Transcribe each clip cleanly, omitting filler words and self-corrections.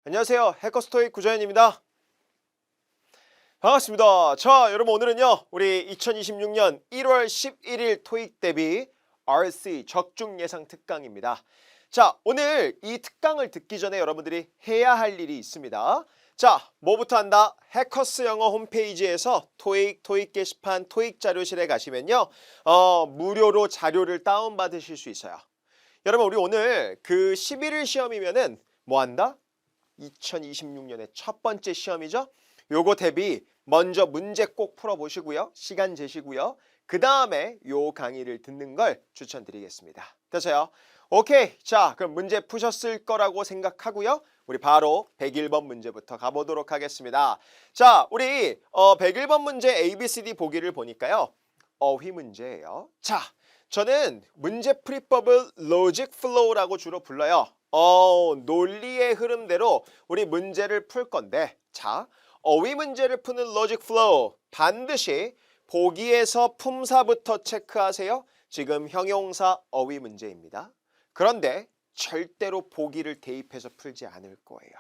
안녕하세요. 해커스토익 구자현입니다. 반갑습니다. 자, 여러분 오늘은요. 우리 2026년 1월 11일 토익 대비 RC 적중 예상 특강입니다. 자, 오늘 이 특강을 듣기 전에 여러분들이 해야 할 일이 있습니다. 자, 뭐부터 한다? 해커스 영어 홈페이지에서 토익 게시판 토익 자료실에 가시면요. 무료로 자료를 다운받으실 수 있어요. 여러분 우리 오늘 그 11일 시험이면은 뭐 한다? 2026년의 첫 번째 시험이죠. 요거 대비 먼저 문제 꼭 풀어보시고요. 시간 재시고요. 그 다음에 요 강의를 듣는 걸 추천드리겠습니다. 됐어요? 오케이. 자, 그럼 문제 푸셨을 거라고 생각하고요. 우리 바로 101번 문제부터 가보도록 하겠습니다. 자, 우리 101번 문제 ABCD 보기를 보니까요. 어휘 문제예요. 자, 저는 문제 풀이법을 로직 플로우라고 주로 불러요. 논리의 흐름대로 우리 문제를 풀 건데, 자, 어휘 문제를 푸는 로직 플로우 반드시 보기에서 품사부터 체크하세요. 지금 형용사 어휘 문제입니다. 그런데 절대로 보기를 대입해서 풀지 않을 거예요.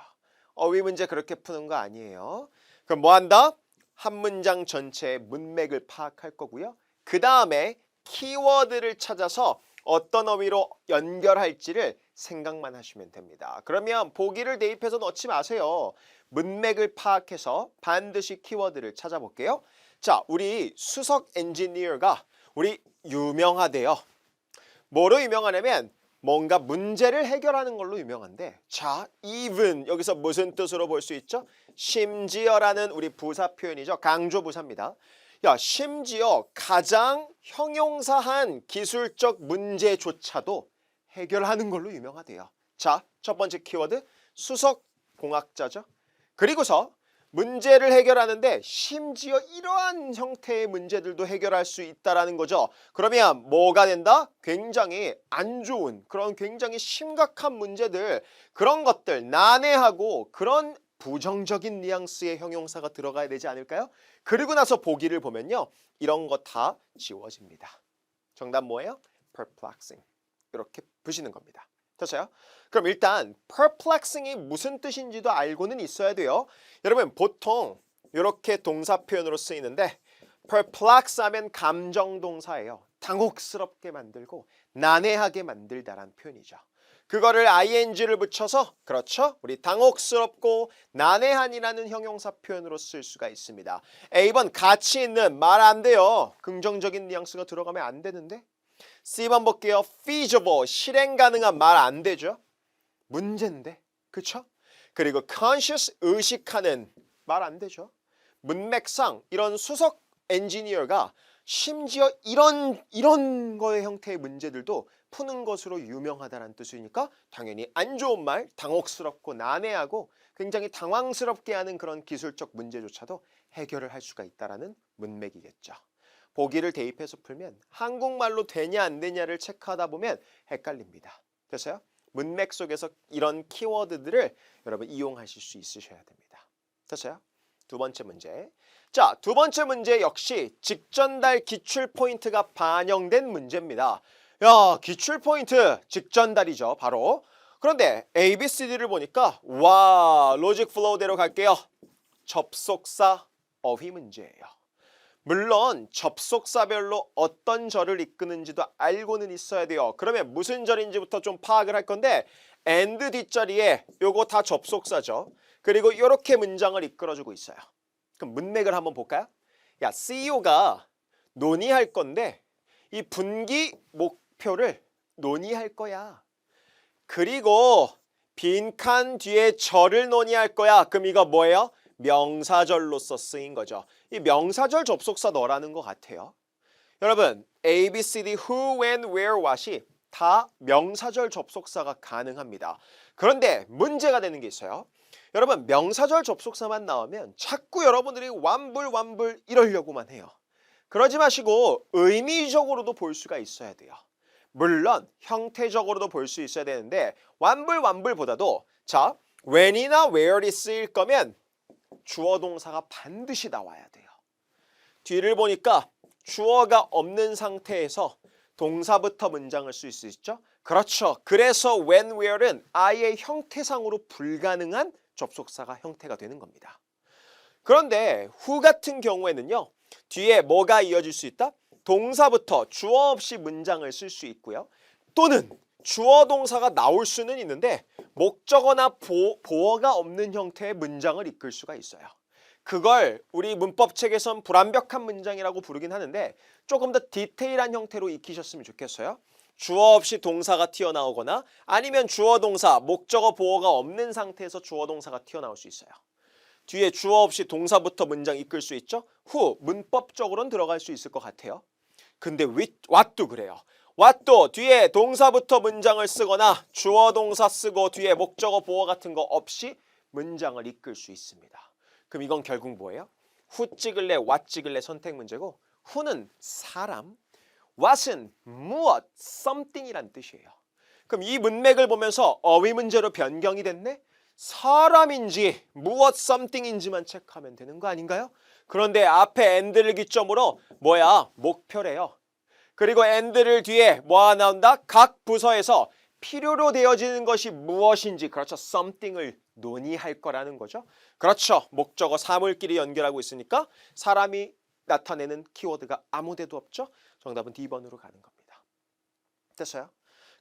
어휘 문제 그렇게 푸는 거 아니에요. 그럼 뭐 한다? 한 문장 전체의 문맥을 파악할 거고요. 그 다음에 키워드를 찾아서 어떤 어휘로 연결할지를 생각만 하시면 됩니다. 그러면 보기를 대입해서 넣지 마세요. 문맥을 파악해서 반드시 키워드를 찾아볼게요. 자, 우리 수석 엔지니어가 우리 유명하대요. 뭐로 유명하냐면 뭔가 문제를 해결하는 걸로 유명한데, 자, even 여기서 무슨 뜻으로 볼 수 있죠? 심지어라는 우리 부사 표현이죠. 강조 부사입니다. 야, 심지어 가장 형용사한 기술적 문제조차도 해결하는 걸로 유명하대요. 자, 첫 번째 키워드 수석 공학자죠. 그리고서 문제를 해결하는데 심지어 이러한 형태의 문제들도 해결할 수 있다는 거죠. 그러면 뭐가 된다? 굉장히 안 좋은 그런 굉장히 심각한 문제들, 그런 것들 난해하고 그런 부정적인 뉘앙스의 형용사가 들어가야 되지 않을까요? 그리고 나서 보기를 보면요. 이런 거 다 지워집니다. 정답 뭐예요? perplexing. 이렇게 보시는 겁니다. 됐어요? 그럼 일단 perplexing이 무슨 뜻인지도 알고는 있어야 돼요. 여러분 보통 이렇게 동사 표현으로 쓰이는데 perplex 하면 감정 동사예요. 당혹스럽게 만들고 난해하게 만들다라는 표현이죠. 그거를 ing를 붙여서 그렇죠? 우리 당혹스럽고 난해한이라는 형용사 표현으로 쓸 수가 있습니다. A번 가치 있는 말 안 돼요. 긍정적인 뉘앙스가 들어가면 안 되는데. C번 볼게요. feasible 실행 가능한 말 안 되죠. 문제인데. 그쵸? 그리고 conscious 의식하는 말 안 되죠. 문맥상 이런 수석 엔지니어가 심지어 이런 거의 형태의 문제들도 푸는 것으로 유명하다는 뜻이니까 당연히 안 좋은 말, 당혹스럽고 난해하고 굉장히 당황스럽게 하는 그런 기술적 문제조차도 해결을 할 수가 있다는 문맥이겠죠. 보기를 대입해서 풀면 한국말로 되냐 안 되냐를 체크하다 보면 헷갈립니다. 됐어요? 문맥 속에서 이런 키워드들을 여러분 이용하실 수 있으셔야 됩니다. 됐어요? 두 번째 문제. 자, 두 번째 문제 역시 직전달 기출 포인트가 반영된 문제입니다. 야, 기출 포인트 직전달이죠, 바로. 그런데 ABCD를 보니까 와, 로직 플로우대로 갈게요. 접속사 어휘 문제예요. 물론 접속사별로 어떤 절을 이끄는지도 알고는 있어야 돼요. 그러면 무슨 절인지부터 좀 파악을 할 건데 and 뒷자리에 요거 다 접속사죠. 그리고 이렇게 문장을 이끌어주고 있어요. 그럼 문맥을 한번 볼까요? 야, CEO가 논의할 건데 이 분기 목표를 논의할 거야. 그리고 빈칸 뒤에 절을 논의할 거야. 그럼 이거 뭐예요? 명사절로서 쓰인 거죠. 이 명사절 접속사 너라는 것 같아요. 여러분 A, B, C, D, who, when, where, what이 다 명사절 접속사가 가능합니다. 그런데 문제가 되는 게 있어요. 여러분 명사절 접속사만 나오면 자꾸 여러분들이 완불 이러려고만 해요. 그러지 마시고 의미적으로도 볼 수가 있어야 돼요. 물론 형태적으로도 볼 수 있어야 되는데 완불보다도 자, when이나 where이 쓰일 거면 주어 동사가 반드시 나와야 돼요. 뒤를 보니까 주어가 없는 상태에서 동사부터 문장을 쓸 수 있죠. 그렇죠. 그래서 when, where는 아예 형태상으로 불가능한 접속사가 형태가 되는 겁니다. 그런데 who 같은 경우에는요. 뒤에 뭐가 이어질 수 있다? 동사부터 주어 없이 문장을 쓸 수 있고요. 또는 주어 동사가 나올 수는 있는데 목적어나 보어가 없는 형태의 문장을 이끌 수가 있어요. 그걸 우리 문법책에선 불완벽한 문장이라고 부르긴 하는데 조금 더 디테일한 형태로 익히셨으면 좋겠어요. 주어 없이 동사가 튀어나오거나 아니면 주어 동사, 목적어 보어가 없는 상태에서 주어 동사가 튀어나올 수 있어요. 뒤에 주어 없이 동사부터 문장 이끌 수 있죠. who 문법적으로는 들어갈 수 있을 것 같아요. 근데 what도 그래요. what도 뒤에 동사부터 문장을 쓰거나 주어 동사 쓰고 뒤에 목적어 보어 같은 거 없이 문장을 이끌 수 있습니다. 그럼 이건 결국 뭐예요? who 찍을래 what 찍을래 선택 문제고 who는 사람, what은 무엇, something이란 뜻이에요. 그럼 이 문맥을 보면서 어휘 문제로 변경이 됐네? 사람인지 무엇 something인지만 체크하면 되는 거 아닌가요? 그런데 앞에 and를 기점으로 뭐야? 목표래요. 그리고 and를 뒤에 뭐가 나온다? 각 부서에서 필요로 되어지는 것이 무엇인지 그렇죠. something을 논의할 거라는 거죠. 그렇죠. 목적어 사물끼리 연결하고 있으니까 사람이 나타내는 키워드가 아무 데도 없죠. 정답은 D번으로 가는 겁니다. 됐어요?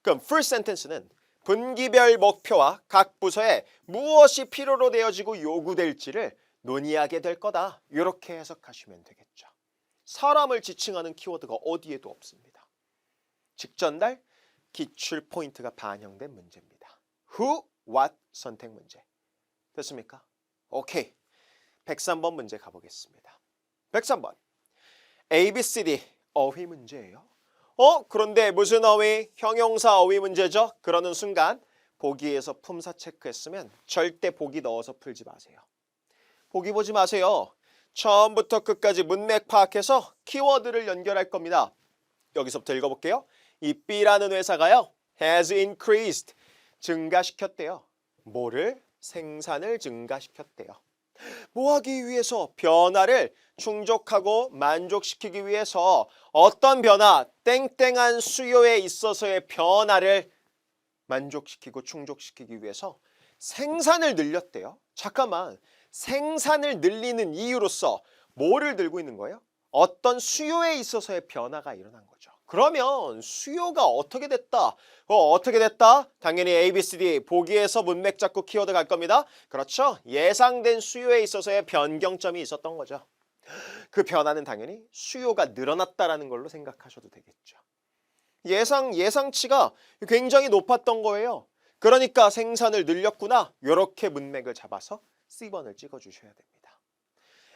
그럼 first sentence는 분기별 목표와 각 부서에 무엇이 필요로 되어지고 요구될지를 논의하게 될 거다. 이렇게 해석하시면 되겠죠. 사람을 지칭하는 키워드가 어디에도 없습니다. 직전달 기출 포인트가 반영된 문제입니다. Who, what 선택 문제. 됐습니까? 오케이. 103번 문제 가보겠습니다. 103번. ABCD 어휘 문제예요. 그런데 무슨 어휘? 형용사 어휘 문제죠. 그러는 순간 보기에서 품사 체크했으면 절대 보기 넣어서 풀지 마세요. 보기 보지 마세요. 처음부터 끝까지 문맥 파악해서 키워드를 연결할 겁니다. 여기서부터 읽어볼게요. 이 B라는 회사가요. has increased. 증가시켰대요. 뭐를? 생산을 증가시켰대요. 뭐 하기 위해서? 변화를 충족하고 만족시키기 위해서 어떤 변화? 땡땡한 수요에 있어서의 변화를 만족시키고 충족시키기 위해서 생산을 늘렸대요. 잠깐만. 생산을 늘리는 이유로서 뭐를 들고 있는 거예요? 어떤 수요에 있어서의 변화가 일어난 거죠. 그러면 수요가 어떻게 됐다? 어떻게 됐다? 당연히 ABCD 보기에서 문맥 잡고 키워드 갈 겁니다. 그렇죠? 예상된 수요에 있어서의 변경점이 있었던 거죠. 그 변화는 당연히 수요가 늘어났다라는 걸로 생각하셔도 되겠죠. 예상치가 굉장히 높았던 거예요. 그러니까 생산을 늘렸구나. 이렇게 문맥을 잡아서 C번을 찍어주셔야 됩니다.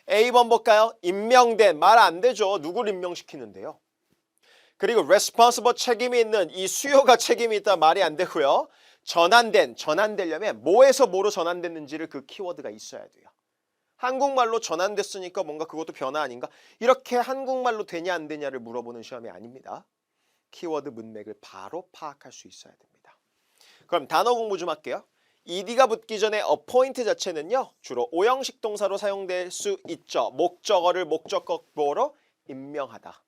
A번 볼까요? 임명된, 말 안 되죠. 누구를 임명시키는데요. 그리고 responsible 책임이 있는 이 수요가 책임이 있다 말이 안 되고요. 전환되려면 뭐에서 뭐로 전환됐는지를 그 키워드가 있어야 돼요. 한국말로 전환됐으니까 뭔가 그것도 변화 아닌가? 이렇게 한국말로 되냐 안 되냐를 물어보는 시험이 아닙니다. 키워드 문맥을 바로 파악할 수 있어야 됩니다. 그럼 단어 공부 좀 할게요. ed가 붙기 전에 appoint 자체는요. 주로 오형식 동사로 사용될 수 있죠. 목적어를 목적어 보어로 임명하다.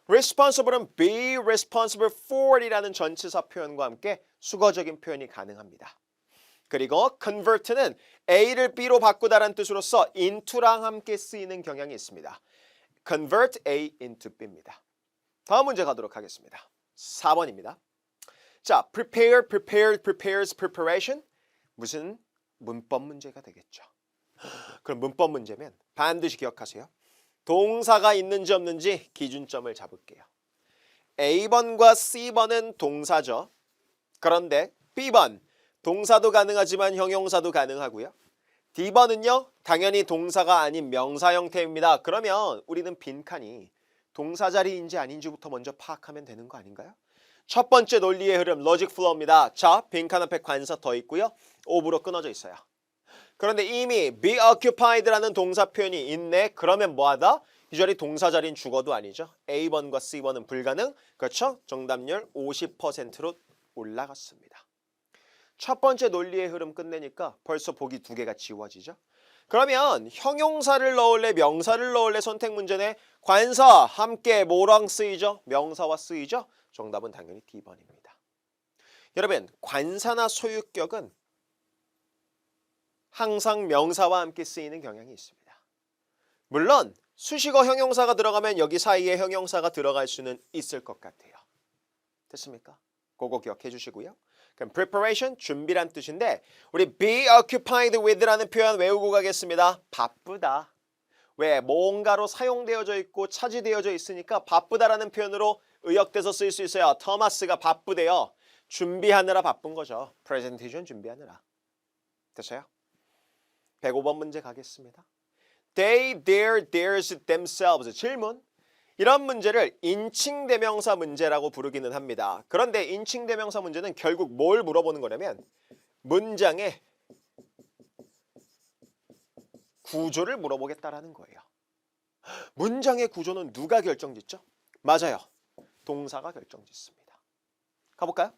responsible은 be responsible for 이라는 전치사 표현과 함께 수거적인 표현이 가능합니다. 그리고 convert는 A를 B로 바꾸다라는 뜻으로서 into랑 함께 쓰이는 경향이 있습니다. convert A into B입니다. 다음 문제 가도록 하겠습니다. 4번입니다. 자, prepare, prepared, prepares, preparation 무슨 문법 문제가 되겠죠. 그럼 문법 문제면 반드시 기억하세요. 동사가 있는지 없는지 기준점을 잡을게요. A번과 C번은 동사죠. 그런데 B번 동사도 가능하지만 형용사도 가능하고요. D번은요. 당연히 동사가 아닌 명사 형태입니다. 그러면 우리는 빈칸이 동사 자리인지 아닌지부터 먼저 파악하면 되는 거 아닌가요? 첫 번째 논리의 흐름 로직 플로우입니다. 자, 빈칸 앞에 관사 더 있고요. 오브로 끊어져 있어요. 그런데 이미 be occupied라는 동사 표현이 있네. 그러면 뭐하다? 이 자리 동사 자리인 주어도 아니죠. A번과 C번은 불가능. 그렇죠? 정답률 50%로 올라갔습니다. 첫 번째 논리의 흐름 끝내니까 벌써 보기 두 개가 지워지죠. 그러면 형용사를 넣을래 명사를 넣을래 선택 문제네. 관사 함께 뭐랑 쓰이죠? 명사와 쓰이죠? 정답은 당연히 D번입니다. 여러분, 관사나 소유격은 항상 명사와 함께 쓰이는 경향이 있습니다. 물론 수식어 형용사가 들어가면 여기 사이에 형용사가 들어갈 수는 있을 것 같아요. 됐습니까? 그거 기억해 주시고요. 그럼 preparation, 준비란 뜻인데 우리 be occupied with라는 표현 외우고 가겠습니다. 바쁘다. 왜? 뭔가로 사용되어져 있고 차지되어져 있으니까 바쁘다라는 표현으로 의역돼서 쓸 수 있어요. 토마스가 바쁘대요. 준비하느라 바쁜 거죠. presentation 준비하느라. 됐어요? 105번 문제 가겠습니다. They, their, theirs, themselves. 질문. 이런 문제를 인칭대명사 문제라고 부르기는 합니다. 그런데 인칭대명사 문제는 결국 뭘 물어보는 거냐면 문장의 구조를 물어보겠다라는 거예요. 문장의 구조는 누가 결정짓죠? 맞아요. 동사가 결정짓습니다. 가볼까요?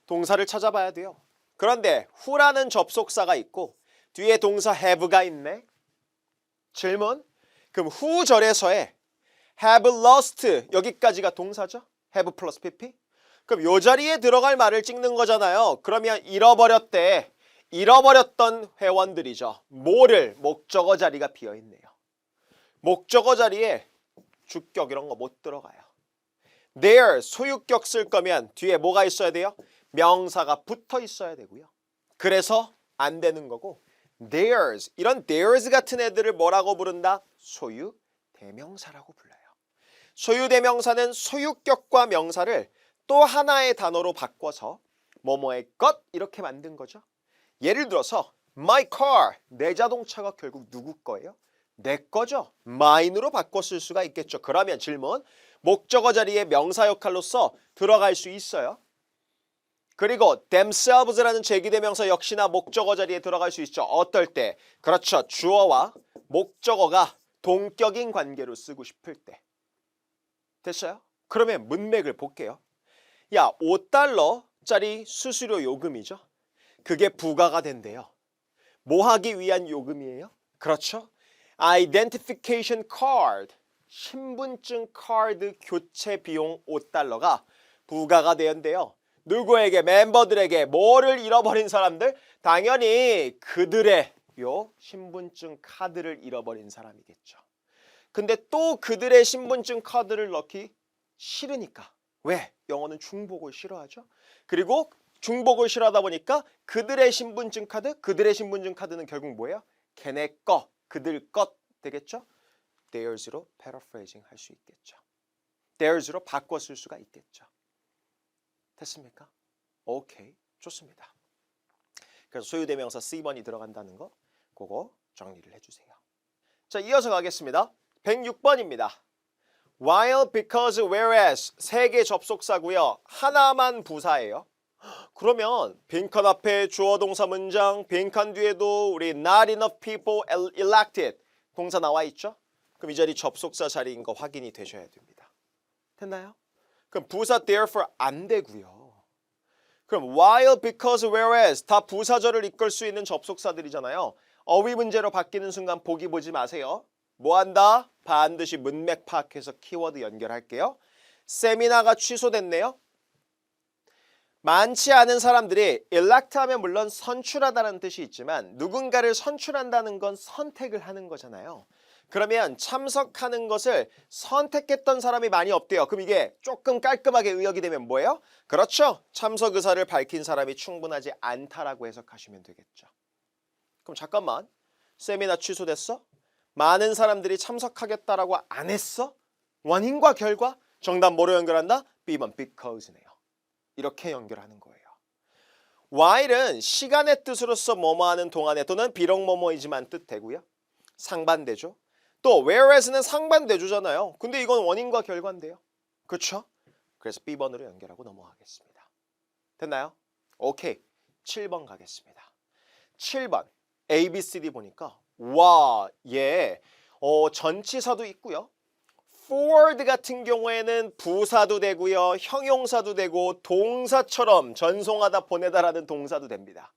동사를 찾아봐야 돼요. 그런데 who라는 접속사가 있고 뒤에 동사 have가 있네. 질문. 그럼 who 절에서의 have lost 여기까지가 동사죠? have 플러스 pp. 그럼 요 자리에 들어갈 말을 찍는 거잖아요. 그러면 잃어버렸대. 잃어버렸던 회원들이죠. 뭐를? 목적어 자리가 비어있네요. 목적어 자리에 주격 이런 거 못 들어가요. their 소유격 쓸 거면 뒤에 뭐가 있어야 돼요? 명사가 붙어 있어야 되고요. 그래서 안 되는 거고 theirs 이런 theirs 같은 애들을 뭐라고 부른다? 소유 대명사라고 불러요. 소유 대명사는 소유격과 명사를 또 하나의 단어로 바꿔서 뭐뭐의 것 이렇게 만든 거죠. 예를 들어서 my car 내 자동차가 결국 누구 거예요? 내 거죠. mine으로 바꿔 쓸 수가 있겠죠. 그러면 질문 목적어 자리에 명사 역할로서 들어갈 수 있어요. 그리고 themselves라는 제기대명사 역시나 목적어 자리에 들어갈 수 있죠. 어떨 때? 그렇죠. 주어와 목적어가 동격인 관계로 쓰고 싶을 때. 됐어요? 그러면 문맥을 볼게요. 야, 5달러짜리 수수료 요금이죠. 그게 부과가 된대요. 뭐 하기 위한 요금이에요? 그렇죠. identification card, 신분증 카드 교체 비용 5달러가 부과가 되었는데요. 누구에게? 멤버들에게. 뭐를 잃어버린 사람들? 당연히 그들의 요 신분증 카드를 잃어버린 사람이겠죠. 근데 또 그들의 신분증 카드를 넣기 싫으니까. 왜? 영어는 중복을 싫어하죠. 그리고 중복을 싫어하다 보니까 그들의 신분증 카드는 결국 뭐예요? 걔네 거, 그들 것 되겠죠? theirs로 paraphrasing 할 수 있겠죠. theirs로 바꿔 쓸 수가 있겠죠. 됐습니까? 오케이, 좋습니다. 그래서 소유대명사 C번이 들어간다는 거 그거 정리를 해주세요. 자, 이어서 가겠습니다. 106번입니다. while, because, whereas 세 개 접속사고요. 하나만 부사예요. 그러면 빈칸 앞에 주어 동사 문장, 빈칸 뒤에도 우리 not enough people elected 동사 나와 있죠? 그럼 이 자리 접속사 자리인 거 확인이 되셔야 됩니다. 됐나요? 그럼 부사 therefore 안 되고요. 그럼 while, because, whereas 다 부사절을 이끌 수 있는 접속사들이잖아요. 어휘 문제로 바뀌는 순간 보기 보지 마세요. 뭐 한다? 반드시 문맥 파악해서 키워드 연결할게요. 세미나가 취소됐네요. 많지 않은 사람들이 elect 하면 물론 선출하다는 뜻이 있지만 누군가를 선출한다는 건 선택을 하는 거잖아요. 그러면 참석하는 것을 선택했던 사람이 많이 없대요. 그럼 이게 조금 깔끔하게 의역이 되면 뭐예요? 그렇죠. 참석 의사를 밝힌 사람이 충분하지 않다라고 해석하시면 되겠죠. 그럼 잠깐만. 세미나 취소됐어? 많은 사람들이 참석하겠다라고 안 했어? 원인과 결과? 정답 뭐로 연결한다? B번 because네요. 이렇게 연결하는 거예요. while은 시간의 뜻으로서 뭐뭐하는 동안에 또는 비록 뭐뭐이지만 뜻되고요. 상반대조. 또 whereas는 상반대조잖아요. 근데 이건 원인과 결과인데요. 그렇죠? 그래서 B번으로 연결하고 넘어가겠습니다. 됐나요? 오케이. 7번 가겠습니다. 7번 A, B, C, D 보니까 와, 예, 전치사도 있고요. forward 같은 경우에는 부사도 되고요. 형용사도 되고 동사처럼 전송하다 보내다라는 동사도 됩니다.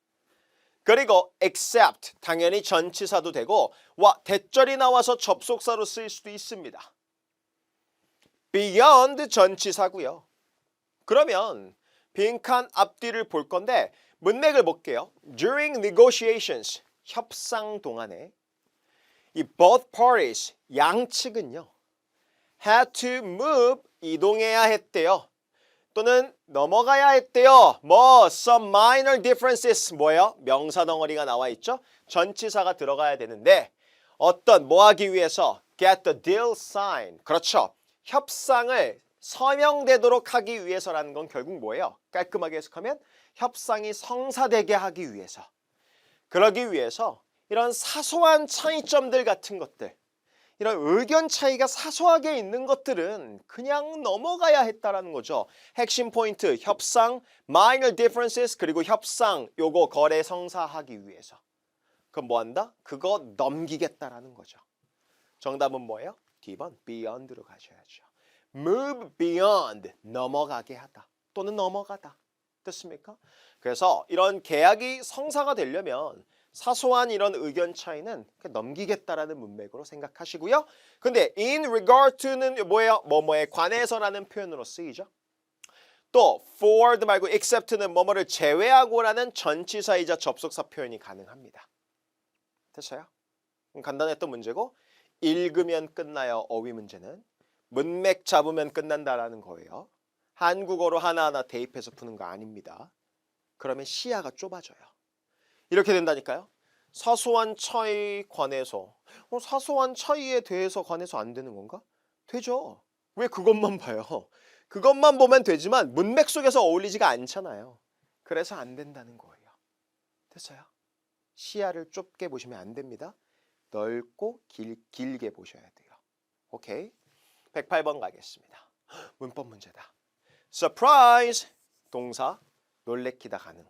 그리고 except 당연히 전치사도 되고 와 대절이 나와서 접속사로 쓰일 수도 있습니다. beyond 전치사고요. 그러면 빈칸 앞뒤를 볼 건데 문맥을 볼게요. During negotiations, 협상 동안에 이 both parties, 양측은요. had to move, 이동해야 했대요. 또는 넘어가야 했대요. some minor differences, 뭐예요? 명사 덩어리가 나와 있죠? 전치사가 들어가야 되는데 뭐 하기 위해서? get the deal signed. 그렇죠. 협상을 서명되도록 하기 위해서라는 건 결국 뭐예요? 깔끔하게 해석하면 협상이 성사되게 하기 위해서. 그러기 위해서 이런 사소한 차이점들 같은 것들, 이런 의견 차이가 사소하게 있는 것들은 그냥 넘어가야 했다라는 거죠. 핵심 포인트, 협상, minor differences, 그리고 협상, 요거 거래 성사하기 위해서. 그럼 뭐 한다? 그거 넘기겠다라는 거죠. 정답은 뭐예요? D번, beyond로 가셔야죠. move beyond, 넘어가게 하다. 또는 넘어가다. 됐습니까? 그래서 이런 계약이 성사가 되려면 사소한 이런 의견 차이는 넘기겠다라는 문맥으로 생각하시고요. 근데 in regard to는 뭐예요? 뭐뭐에 관해서라는 표현으로 쓰이죠. 또 forward 말고 except는 뭐뭐를 제외하고라는 전치사이자 접속사 표현이 가능합니다. 됐어요? 간단했던 문제고 읽으면 끝나요. 어휘 문제는. 문맥 잡으면 끝난다라는 거예요. 한국어로 하나하나 대입해서 푸는 거 아닙니다. 그러면 시야가 좁아져요. 이렇게 된다니까요. 사소한 차이 관해서 사소한 차이에 대해서 관해서 안 되는 건가? 되죠. 왜 그것만 봐요? 그것만 보면 되지만 문맥 속에서 어울리지가 않잖아요. 그래서 안 된다는 거예요. 됐어요? 시야를 좁게 보시면 안 됩니다. 넓고 길게 보셔야 돼요. 오케이? 108번 가겠습니다. 문법 문제다. surprise 동사 놀래키다 가능.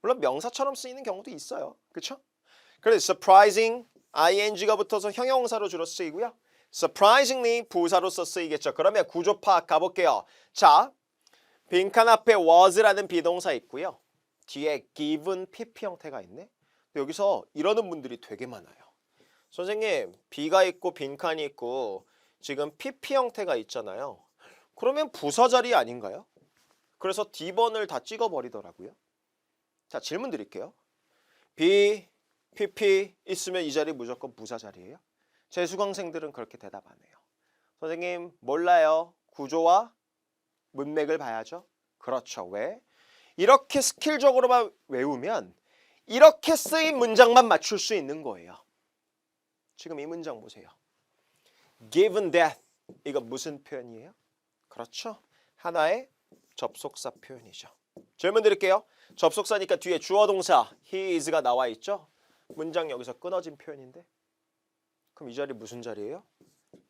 물론 명사처럼 쓰이는 경우도 있어요. 그렇죠? 그래서 surprising ing가 붙어서 형용사로 주로 쓰이고요. surprisingly 부사로서 쓰이겠죠. 그러면 구조 파악 가볼게요. 자, 빈칸 앞에 was라는 비동사 있고요. 뒤에 given pp 형태가 있네. 여기서 이러는 분들이 되게 많아요. 선생님, B가 있고 빈칸이 있고 지금 pp 형태가 있잖아요. 그러면 부사 자리 아닌가요? 그래서 D번을 다 찍어버리더라고요. 자, 질문 드릴게요. B, PP 있으면 이 자리 무조건 부사 자리예요? 제 수강생들은 그렇게 대답 안 해요. 선생님, 몰라요. 구조와 문맥을 봐야죠. 그렇죠. 왜? 이렇게 스킬적으로만 외우면 이렇게 쓰인 문장만 맞출 수 있는 거예요. 지금 이 문장 보세요. Given that, 이거 무슨 표현이에요? 그렇죠. 하나의 접속사 표현이죠. 질문 드릴게요. 접속사니까 뒤에 주어 동사 he is가 나와 있죠. 문장 여기서 끊어진 표현인데 그럼 이 자리 무슨 자리예요?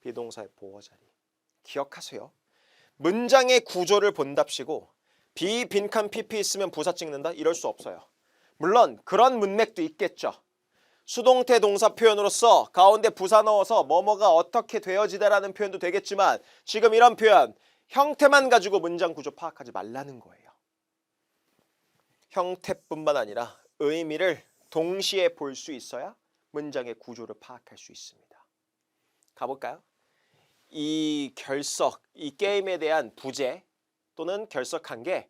비동사의 보어 자리. 기억하세요. 문장의 구조를 본답시고 B, 빈칸, PP 있으면 부사 찍는다? 이럴 수 없어요. 물론 그런 문맥도 있겠죠. 수동태 동사 표현으로서 가운데 부사 넣어서 뭐뭐가 어떻게 되어지다라는 표현도 되겠지만 지금 이런 표현 형태만 가지고 문장 구조 파악하지 말라는 거예요. 형태뿐만 아니라 의미를 동시에 볼 수 있어야 문장의 구조를 파악할 수 있습니다. 가볼까요? 이 결석, 이 게임에 대한 부재 또는 결석한 게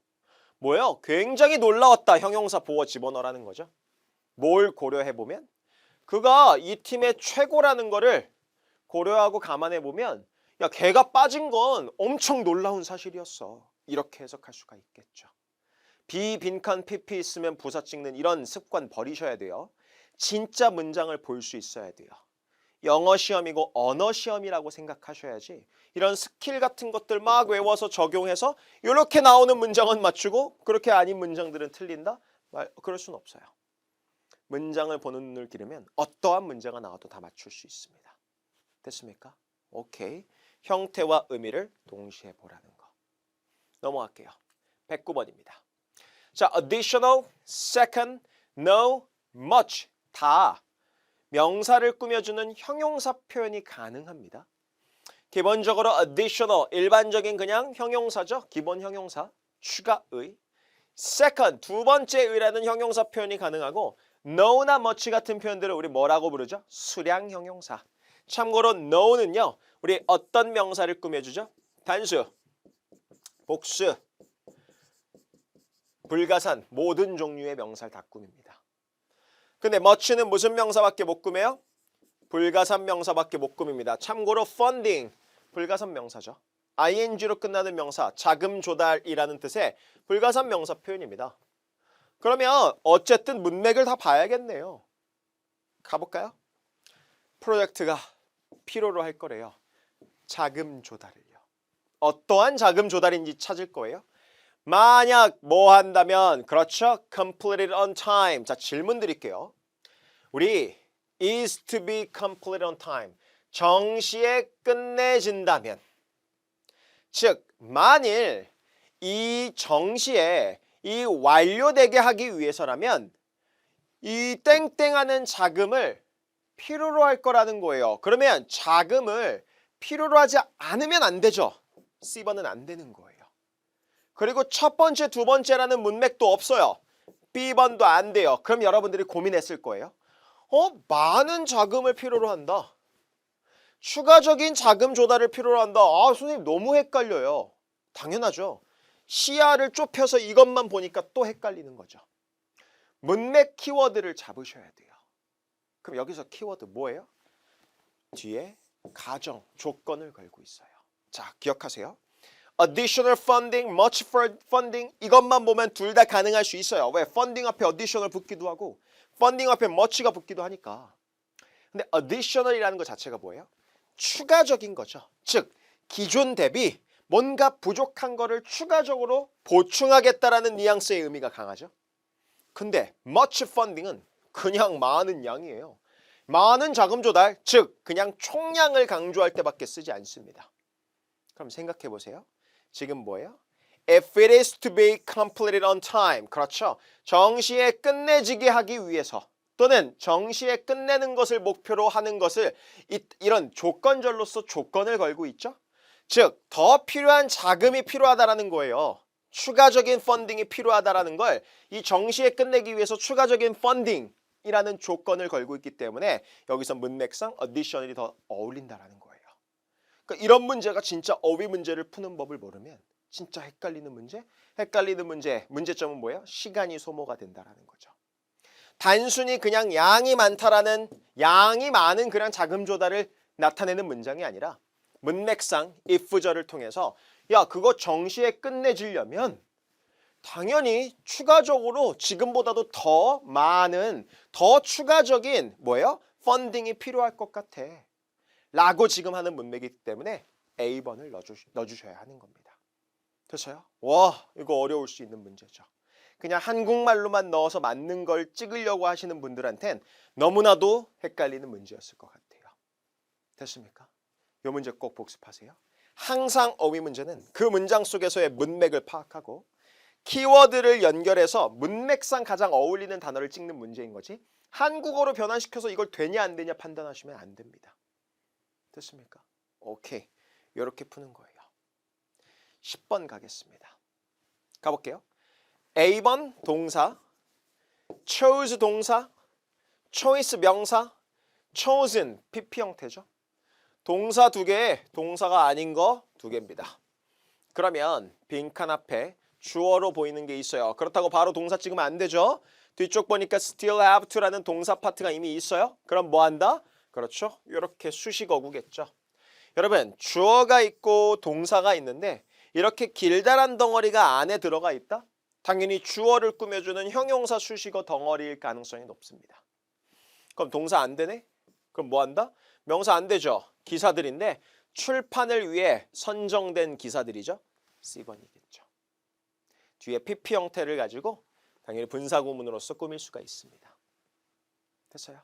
뭐예요? 굉장히 놀라웠다. 형용사 보어 집어넣으라는 거죠. 뭘 고려해보면 그가 이 팀의 최고라는 거를 고려하고 감안해보면 야, 걔가 빠진 건 엄청 놀라운 사실이었어. 이렇게 해석할 수가 있겠죠. B, 빈칸, PP 있으면 부사 찍는 이런 습관 버리셔야 돼요. 진짜 문장을 볼 수 있어야 돼요. 영어 시험이고 언어 시험이라고 생각하셔야지 이런 스킬 같은 것들 막 외워서 적용해서 이렇게 나오는 문장은 맞추고 그렇게 아닌 문장들은 틀린다? 그럴 수는 없어요. 문장을 보는 눈을 기르면 어떠한 문제가 나와도 다 맞출 수 있습니다. 됐습니까? 오케이. 형태와 의미를 동시에 보라는 거. 넘어갈게요. 109번입니다. 자, additional, second, no, much 다 명사를 꾸며주는 형용사 표현이 가능합니다. 기본적으로 additional, 일반적인 그냥 형용사죠. 기본 형용사, 추가의. second, 두 번째 의라는 형용사 표현이 가능하고 no나 much 같은 표현들을 우리 뭐라고 부르죠? 수량 형용사. 참고로 no는요. 우리 어떤 명사를 꾸며주죠? 단수, 복수, 불가산 모든 종류의 명사를 다 꾸밉니다. 근데 much는 무슨 명사밖에 못 꾸며요? 불가산 명사밖에 못 꾸밉니다. 참고로 funding 불가산 명사죠. ing로 끝나는 명사 자금 조달이라는 뜻의 불가산 명사 표현입니다. 그러면 어쨌든 문맥을 다 봐야겠네요. 가볼까요? 프로젝트가 필요로 할 거래요. 자금 조달을요. 어떠한 자금 조달인지 찾을 거예요. 만약 뭐 한다면 그렇죠. completed on time. 자, 질문 드릴게요. 우리 is to be completed on time. 정시에 끝내진다면 즉 만일 이 정시에 이 완료되게 하기 위해서라면 이 땡땡하는 자금을 필요로 할 거라는 거예요. 그러면 자금을 필요로 하지 않으면 안 되죠. C번은 안 되는 거예요. 그리고 첫 번째, 두 번째라는 문맥도 없어요. B번도 안 돼요. 그럼 여러분들이 고민했을 거예요. 많은 자금을 필요로 한다. 추가적인 자금 조달을 필요로 한다. 아, 선생님 너무 헷갈려요. 당연하죠. 시야를 좁혀서 이것만 보니까 또 헷갈리는 거죠. 문맥 키워드를 잡으셔야 돼요. 그럼 여기서 키워드 뭐예요? 뒤에 가정, 조건을 걸고 있어요. 자, 기억하세요. additional funding, much funding 이것만 보면 둘 다 가능할 수 있어요. 왜? funding 앞에 additional 붙기도 하고 funding 앞에 much가 붙기도 하니까. 근데 additional이라는 것 자체가 뭐예요? 추가적인 거죠. 즉 기존 대비 뭔가 부족한 거를 추가적으로 보충하겠다라는 뉘앙스의 의미가 강하죠. 근데 much funding은 그냥 많은 양이에요. 많은 자금 조달, 즉 그냥 총량을 강조할 때밖에 쓰지 않습니다. 그럼 생각해 보세요. 지금 뭐예요? If it is to be completed on time. 그렇죠. 정시에 끝내지게 하기 위해서 또는 정시에 끝내는 것을 목표로 하는 것을 이런 조건절로서 조건을 걸고 있죠. 즉 더 필요한 자금이 필요하다라는 거예요. 추가적인 펀딩이 필요하다라는 걸 이 정시에 끝내기 위해서 추가적인 펀딩이라는 조건을 걸고 있기 때문에 여기서 문맥상 additional이 더 어울린다라는 거예요. 그러니까 이런 문제가 진짜 어휘 문제를 푸는 법을 모르면 진짜 헷갈리는 문제, 문제점은 뭐예요? 시간이 소모가 된다라는 거죠. 단순히 그냥 양이 많다라는 양이 많은 그냥 자금 조달을 나타내는 문장이 아니라 문맥상 if절을 통해서 야 그거 정시에 끝내주려면 당연히 추가적으로 지금보다도 더 많은 더 추가적인 뭐예요? 펀딩이 필요할 것 같아 라고 지금 하는 문맥이기 때문에 A번을 넣어주셔야 하는 겁니다. 됐어요? 와 이거 어려울 수 있는 문제죠. 그냥 한국말로만 넣어서 맞는 걸 찍으려고 하시는 분들한텐 너무나도 헷갈리는 문제였을 것 같아요. 됐습니까? 이 문제 꼭 복습하세요. 항상 어휘 문제는 그 문장 속에서의 문맥을 파악하고 키워드를 연결해서 문맥상 가장 어울리는 단어를 찍는 문제인 거지 한국어로 변환시켜서 이걸 되냐 안 되냐 판단하시면 안 됩니다. 됐습니까? 오케이. 이렇게 푸는 거예요. 10번 가겠습니다. 가볼게요. A번 동사, chose 동사, choice 명사, chosen PP 형태죠. 동사 두 개에 동사가 아닌 거 두 개입니다. 그러면 빈칸 앞에 주어로 보이는 게 있어요. 그렇다고 바로 동사 찍으면 안 되죠. 뒤쪽 보니까 still have to라는 동사 파트가 이미 있어요. 그럼 뭐 한다? 그렇죠. 이렇게 수식어구겠죠. 여러분 주어가 있고 동사가 있는데 이렇게 길다란 덩어리가 안에 들어가 있다? 당연히 주어를 꾸며주는 형용사 수식어 덩어리일 가능성이 높습니다. 그럼 동사 안 되네? 그럼 뭐 한다? 명사 안 되죠. 기사들인데 출판을 위해 선정된 기사들이죠. C번이겠죠. 뒤에 PP 형태를 가지고 당연히 분사구문으로서 꾸밀 수가 있습니다. 됐어요?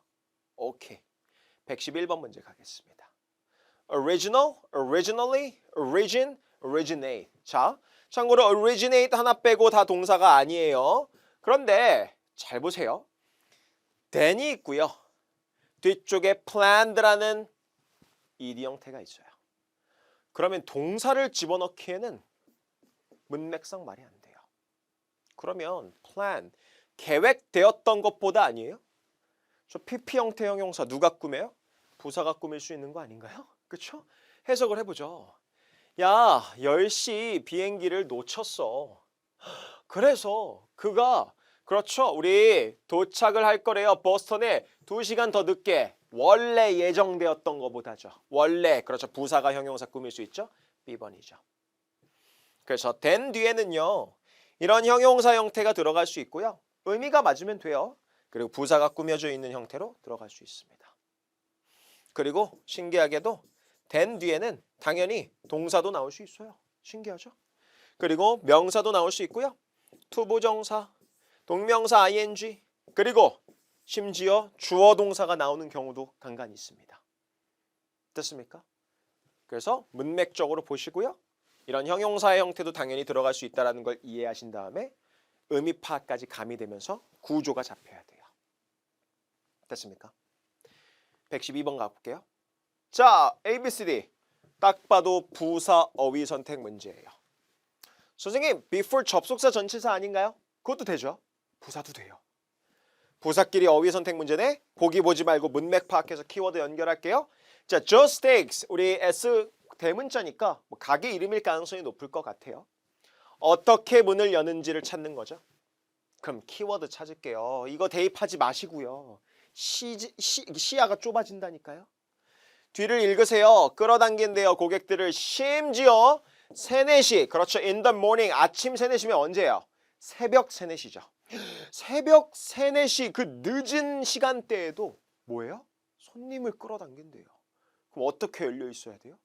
오케이. 111번 문제 가겠습니다. Original, originally, origin, originate. 자, 참고로 originate 하나 빼고 다 동사가 아니에요. 그런데 잘 보세요. then이 있고요. 뒤쪽에 planned라는 ed 형태가 있어요. 그러면 동사를 집어넣기에는 문맥상 말이 안 돼요. 그러면 plan, 계획되었던 것보다 아니에요? 저 PP 형태 형용사 누가 꾸며요? 부사가 꾸밀 수 있는 거 아닌가요? 그렇죠? 해석을 해보죠. 야, 10시 비행기를 놓쳤어. 그래서 그가 그렇죠. 우리 도착을 할 거래요. 보스턴에 2시간 더 늦게 원래 예정되었던 것보다죠. 원래 그렇죠. 부사가 형용사 꾸밀 수 있죠. B번이죠. 그래서 된 뒤에는요. 이런 형용사 형태가 들어갈 수 있고요. 의미가 맞으면 돼요. 그리고 부사가 꾸며져 있는 형태로 들어갈 수 있습니다. 그리고 신기하게도 된 뒤에는 당연히 동사도 나올 수 있어요. 신기하죠? 그리고 명사도 나올 수 있고요. 투부정사, 동명사 ing, 그리고 심지어 주어 동사가 나오는 경우도 간간히 있습니다. 됐습니까? 그래서 문맥적으로 보시고요. 이런 형용사의 형태도 당연히 들어갈 수 있다는 걸 이해하신 다음에 의미 파악까지 가미되면서 구조가 잡혀야 돼요. 됐습니까? 112번 가볼게요. 자, ABCD. 딱 봐도 부사 어휘 선택 문제예요. 선생님, before 접속사 전치사 아닌가요? 그것도 되죠. 부사도 돼요. 부사끼리 어휘 선택 문제네. 보기 보지 말고 문맥 파악해서 키워드 연결할게요. 자, just takes. 우리 S 대문자니까 뭐 가게 이름일 가능성이 높을 것 같아요. 어떻게 문을 여는지를 찾는 거죠. 그럼 키워드 찾을게요. 이거 대입하지 마시고요. 시야가 좁아진다니까요. 뒤를 읽으세요. 끌어당긴대요. 고객들을 심지어 3, 4시. 그렇죠. in the morning. 아침 3, 4시면 언제예요? 새벽 3, 4시죠. 새벽 3, 4시 그 늦은 시간대에도 뭐예요? 손님을 끌어당긴대요. 그럼 어떻게 열려 있어야 돼요?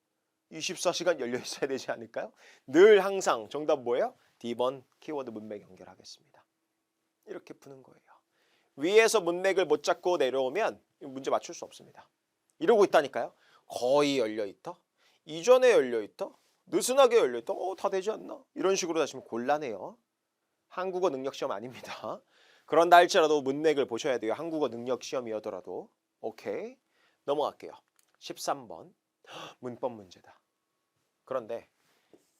24시간 열려 있어야 되지 않을까요? 늘 항상 정답 뭐예요? D번 키워드 문맥 연결하겠습니다. 이렇게 푸는 거예요. 위에서 문맥을 못 잡고 내려오면 문제 맞출 수 없습니다. 이러고 있다니까요. 거의 열려있다. 이전에 열려있다. 느슨하게 열려있다. 다 되지 않나? 이런 식으로 하시면 곤란해요. 한국어 능력 시험 아닙니다. 그런다 할지라도 문맥을 보셔야 돼요. 한국어 능력 시험이어더라도. 오케이. 넘어갈게요. 13번. 문법 문제다. 그런데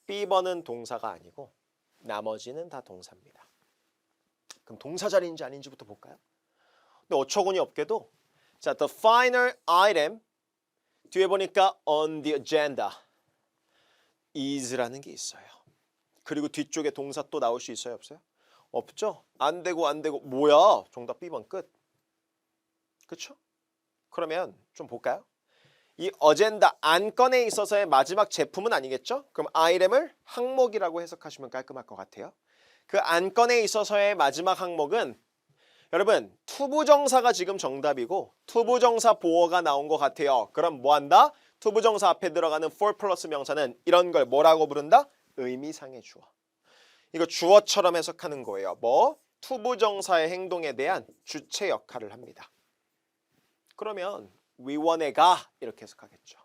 B번은 동사가 아니고 나머지는 다 동사입니다. 그럼 동사 자리인지 아닌지부터 볼까요? 근데 어처구니 없게도 자, the final item 뒤에 보니까 on the agenda is라는 게 있어요. 그리고 뒤쪽에 동사 또 나올 수 있어요? 없어요? 없죠? 안 되고 뭐야? 정답 B번 끝. 그쵸? 그러면 좀 볼까요? 이 어젠다 안건에 있어서의 마지막 제품은 아니겠죠? 그럼 item을 항목이라고 해석하시면 깔끔할 것 같아요. 그 안건에 있어서의 마지막 항목은 여러분 투부정사가 지금 정답이고 투부정사 보어가 나온 것 같아요. 그럼 뭐한다? 투부정사 앞에 들어가는 for 플러스 명사는 이런 걸 뭐라고 부른다? 의미상의 주어. 이거 주어처럼 해석하는 거예요. 뭐? 투부정사의 행동에 대한 주체 역할을 합니다. 그러면 위원회가 이렇게 해석하겠죠.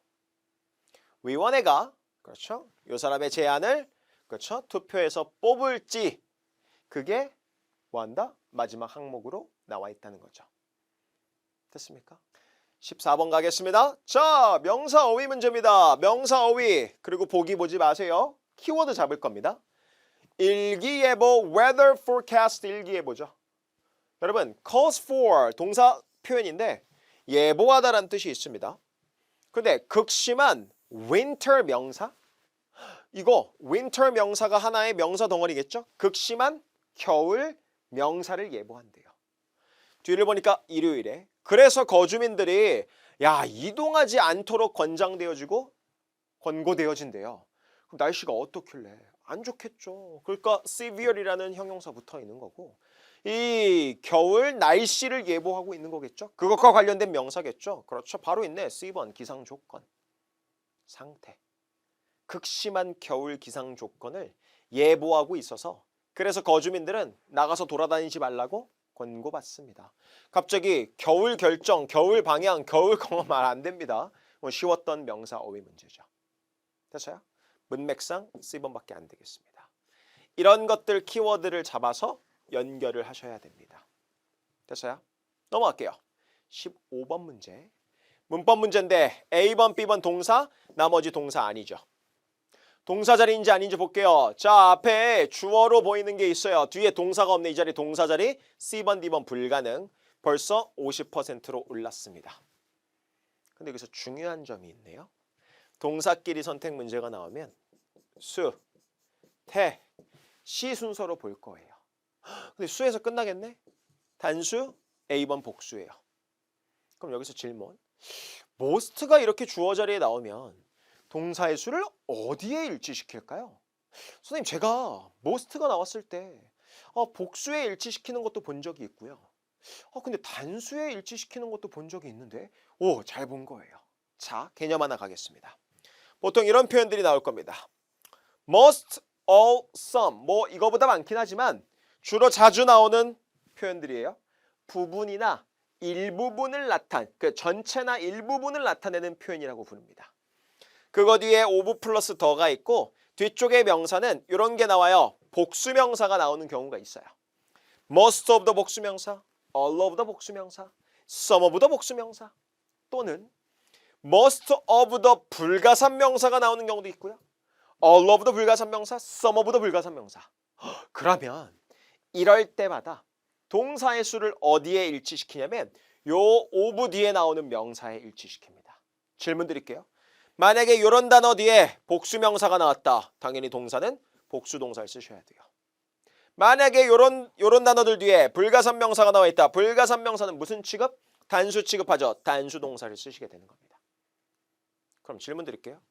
위원회가 그렇죠. 이 사람의 제안을 그렇죠. 투표해서 뽑을지 그게 뭐한다? 마지막 항목으로 나와 있다는 거죠. 됐습니까? 14번 가겠습니다. 자, 명사 어휘 문제입니다. 명사 어휘 그리고 보기 보지 마세요. 키워드 잡을 겁니다. 일기예보 weather forecast 일기예보죠. 여러분 calls for 동사 표현인데 예보하다라는 뜻이 있습니다. 근데 극심한 winter 명사 이거 winter 명사가 하나의 명사 덩어리겠죠. 극심한 겨울 명사를 예보한대요. 뒤를 보니까 일요일에 그래서 거주민들이 야 이동하지 않도록 권고되어진대요. 그럼 날씨가 어떻길래 안 좋겠죠. 그러니까 severe이라는 형용사 붙어 있는 거고 이 겨울 날씨를 예보하고 있는 거겠죠. 그것과 관련된 명사겠죠. 그렇죠. 바로 있네. C번 기상 조건 상태 극심한 겨울 기상 조건을 예보하고 있어서 그래서 거주민들은 나가서 돌아다니지 말라고 권고받습니다. 갑자기 겨울 결정, 겨울 방향, 겨울 경험 말 안 됩니다. 쉬웠던 명사 어휘 문제죠. 됐어요? 문맥상 C번밖에 안 되겠습니다. 이런 것들 키워드를 잡아서 연결을 하셔야 됩니다. 됐어요? 넘어갈게요. 15번 문제. 문법 문제인데 A번, B번 동사, 나머지 동사 아니죠. 동사 자리인지 아닌지 볼게요. 자, 앞에 주어로 보이는 게 있어요. 뒤에 동사가 없네. 이 자리 동사 자리 C번, D번 불가능. 벌써 50%로 올랐습니다. 근데 여기서 중요한 점이 있네요. 동사끼리 선택 문제가 나오면 수, 태, 시 순서로 볼 거예요. 근데 수에서 끝나겠네? 단수 A번 복수예요. 그럼 여기서 질문. most가 이렇게 주어 자리에 나오면 동사의 수를 어디에 일치시킬까요? 선생님 제가 most가 나왔을 때 복수에 일치시키는 것도 본 적이 있고요. 근데 단수에 일치시키는 것도 본 적이 있는데 오, 잘 본 거예요. 자, 개념 하나 가겠습니다. 보통 이런 표현들이 나올 겁니다. most, all, some 뭐 이거보다 많긴 하지만 주로 자주 나오는 표현들이에요. 부분이나 일부분을 그 전체나 일부분을 나타내는 표현이라고 부릅니다. 그거 뒤에 of 플러스 더가 있고 뒤쪽의 명사는 이런 게 나와요. 복수명사가 나오는 경우가 있어요. most of the 복수명사, all of the 복수명사, some of the 복수명사 또는 most of the 불가산명사가 나오는 경우도 있고요. all of the 불가산명사, some of the 불가산명사. 그러면 이럴 때마다 동사의 수를 어디에 일치시키냐면 요 of 뒤에 나오는 명사에 일치시킵니다. 질문 드릴게요. 만약에 이런 단어 뒤에 복수명사가 나왔다. 당연히 동사는 복수동사를 쓰셔야 돼요. 만약에 요런 단어들 뒤에 불가산명사가 나와 있다. 불가산명사는 무슨 취급? 단수 취급하죠. 단수동사를 쓰시게 되는 겁니다. 그럼 질문 드릴게요.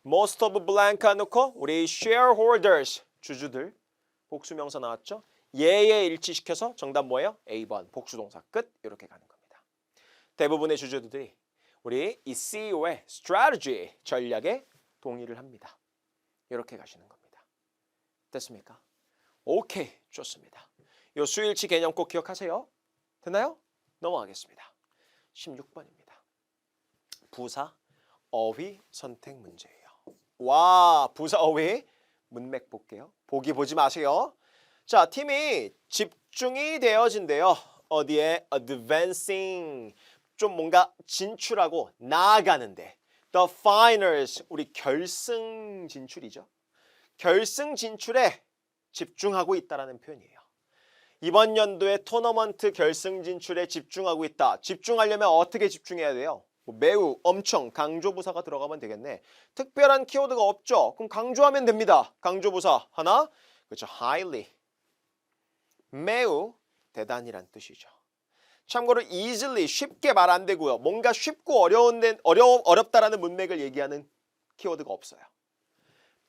most of blank 놓고 우리 shareholders 주주들 복수명사 나왔죠? 얘에 일치시켜서 정답 뭐예요? A번 복수동사 끝 이렇게 가는 겁니다. 대부분의 주주들이 우리 이 CEO의 strategy 전략에 동의를 합니다. 이렇게 가시는 겁니다. 됐습니까? 오케이, 좋습니다. 요 수일치 개념 꼭 기억하세요. 됐나요? 넘어가겠습니다. 16번입니다. 부사, 어휘 선택 문제예요. 와, 부사, 어휘 문맥 볼게요. 보기 보지 마세요. 자, 팀이 집중이 되어진대요. 어디에? advancing. 좀 뭔가 진출하고 나아가는데. the finals. 우리 결승 진출이죠. 결승 진출에 집중하고 있다라는 표현이에요. 이번 연도에 토너먼트 결승 진출에 집중하고 있다. 집중하려면 어떻게 집중해야 돼요? 매우, 엄청, 강조부사가 들어가면 되겠네. 특별한 키워드가 없죠? 그럼 강조하면 됩니다. 강조부사 하나, 그렇죠. highly, 매우, 대단이란 뜻이죠. 참고로 easily, 쉽게 말 안 되고요. 뭔가 쉽고 어렵다라는 문맥을 얘기하는 키워드가 없어요.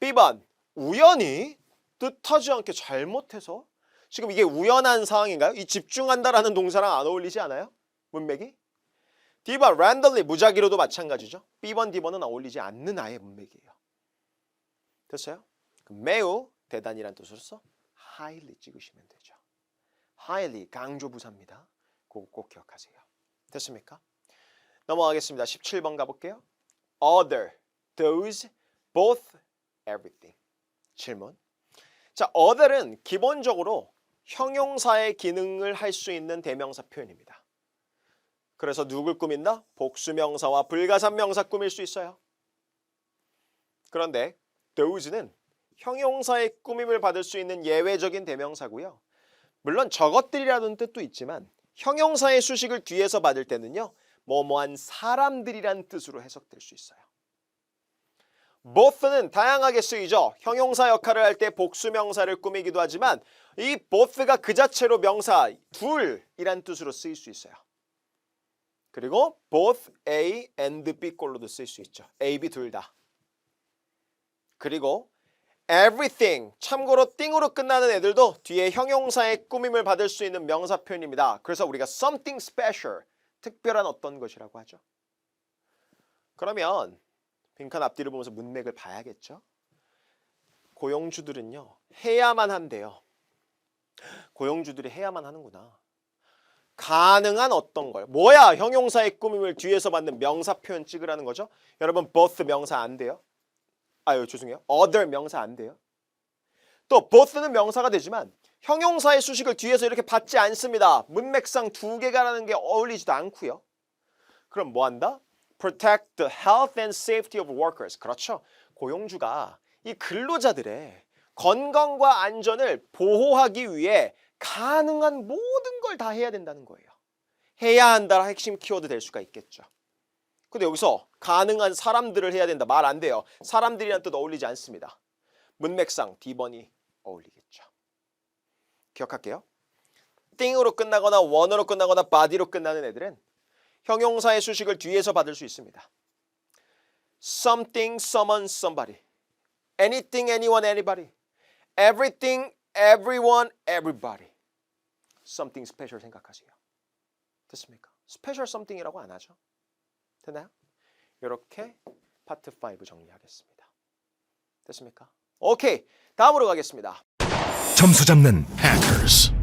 B번, 우연히 뜻하지 않게 잘못해서 지금 이게 우연한 상황인가요? 이 집중한다라는 동사랑 안 어울리지 않아요? 문맥이? D번, randomly, 무작위로도 마찬가지죠. B번, D번은 어울리지 않는 아예 문맥이에요. 됐어요? 매우, 대단이란 뜻으로서 highly 찍으시면 되죠. highly, 강조부사입니다. 그거 꼭 기억하세요. 됐습니까? 넘어가겠습니다. 17번 가볼게요. other, those, both, everything. 질문. 자, other은 기본적으로 형용사의 기능을 할 수 있는 대명사 표현입니다. 그래서 누굴 꾸민다? 복수명사와 불가산명사 꾸밀 수 있어요. 그런데 those는 형용사의 꾸밈을 받을 수 있는 예외적인 대명사고요. 물론 저것들이라는 뜻도 있지만 형용사의 수식을 뒤에서 받을 때는요. 뭐뭐한 사람들이란 뜻으로 해석될 수 있어요. both는 다양하게 쓰이죠. 형용사 역할을 할 때 복수명사를 꾸미기도 하지만 이 both가 그 자체로 명사 둘이란 뜻으로 쓰일 수 있어요. 그리고 both A and B 꼴로도 쓸 수 있죠. A, B 둘 다. 그리고 everything, 참고로 띵으로 끝나는 애들도 뒤에 형용사의 꾸밈을 받을 수 있는 명사 표현입니다. 그래서 우리가 something special, 특별한 어떤 것이라고 하죠. 그러면 빈칸 앞뒤를 보면서 문맥을 봐야겠죠. 고용주들은요, 해야만 한대요. 고용주들이 해야만 하는구나. 가능한 어떤 걸. 뭐야? 형용사의 꾸밈을 뒤에서 받는 명사 표현 찍으라는 거죠. 여러분 both 명사 안 돼요. 죄송해요. other 명사 안 돼요. 또 both는 명사가 되지만 형용사의 수식을 뒤에서 이렇게 받지 않습니다. 문맥상 두 개가라는 게 어울리지도 않고요. 그럼 뭐 한다? protect the health and safety of workers. 그렇죠. 고용주가 이 근로자들의 건강과 안전을 보호하기 위해 가능한 모든 걸 다 해야 된다는 거예요. 해야 한다라 핵심 키워드 될 수가 있겠죠. 근데 여기서 가능한 사람들을 해야 된다. 말 안 돼요. 사람들이란 뜻 어울리지 않습니다. 문맥상 D번이 어울리겠죠. 기억할게요. thing으로 끝나거나 one으로 끝나거나 body로 끝나는 애들은 형용사의 수식을 뒤에서 받을 수 있습니다. Something, someone, somebody. Anything, anyone, anybody. Everything, everyone, everybody. Something special 생각하세요. 됐습니까? Special something이라고 안 하죠. 됐나요? 이렇게 파트 5 정리하겠습니다. 됐습니까? 오케이. 다음으로 가겠습니다. 점수 잡는 Hackers.